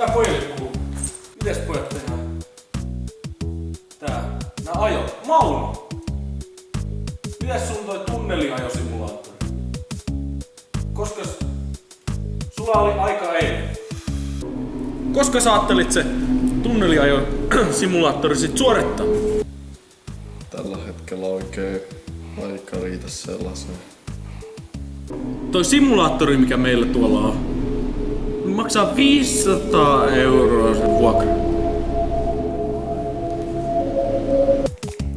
Tää pojille kuuluu. Mites pojat tehdään? Nää ajot. Mauno! Mites sun toi tunneliajosimulaattori? Koska sulla oli aika eilen. Koska sä ajattelit se tunneliajosimulaattori sit suorittaa? Tällä hetkellä oikein aika riitä sellaiseen. Toi simulaattori, mikä meillä tuolla on, maksaa 500 € sen vuokra.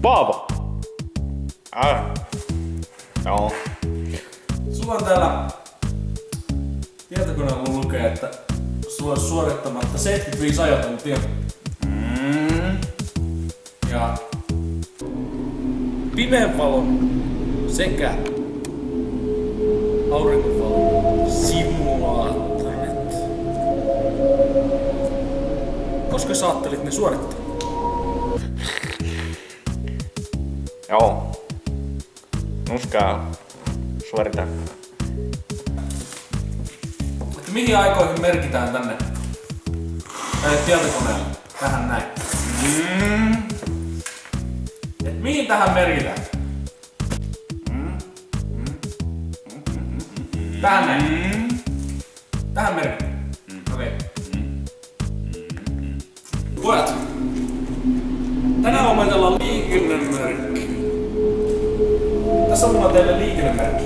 Paavo! Joo. Sulla on täällä tietokoneella lukee, että sulla on suorittamatta 75 ajotuntia. Ja pimeän valon sekä auringonvalon simulaattorit. Koska sä ajattelit ne suorittaa? Joo. Nuskaa suorita. Että mihin aikoihin merkitään tänne tietokoneelle? Tähän näin. Et mihin tähän merkitään? Tähän näin. Tähän merkitään. Okei. Pojat! Tänään opetellaan liikennemerkki. Tässä on mulla teille liikennemerkki.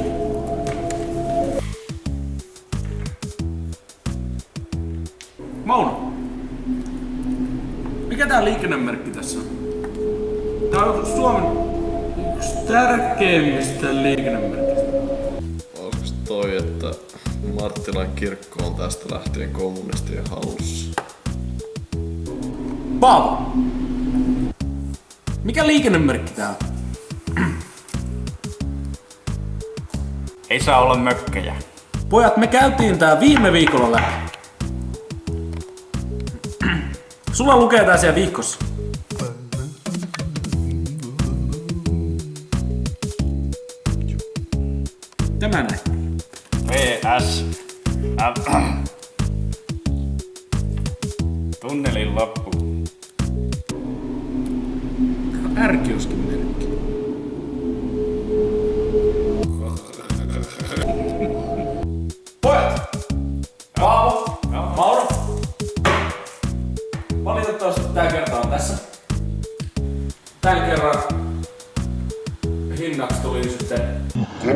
Mauno! Mikä tää liikennemerkki tässä on? Tää on Suomen yksi tärkeimmistä liikennemerkistä. Onko toi, että Marttilan kirkko on tästä lähtien kommunistien hallussa? Paavo! Mikä liikennemerkki tää on? Ei saa olla mökkejä. Pojat, me käytiin tää viime viikolla läpi. Sulla lukee tää siellä viikossa. Tämä näin. VS. Tunnelin loppu. R-kioskin merkki. Pojat! Paavo! Mauro! Valitettavasti tää kerta on tässä. Tän kerran hinnaksi tuli sitten 369,95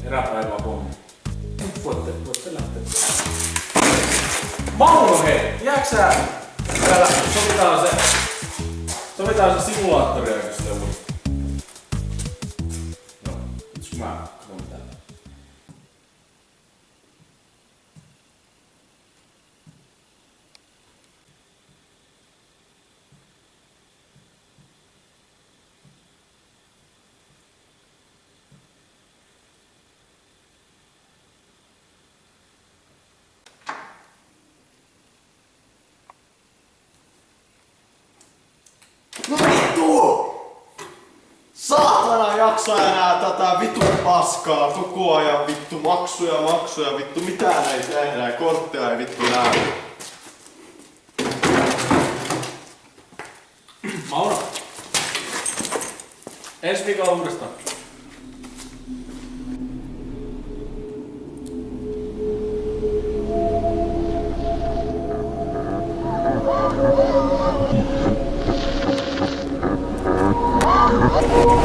eräpäivä pommi. Voitte lähteä. Mauro, hei! Jääks sä täällä sovitaan se simulaattori oikeesti joku? No, nyt kun mä katson täällä. No vittu! Saatana jaksa enää tätä vitun paskaa koko ajan vittu maksuja vittu mitään ei tehdä kortteja ei vittu näy. Mauro! Ensi viikolla uudestaan. Thank you.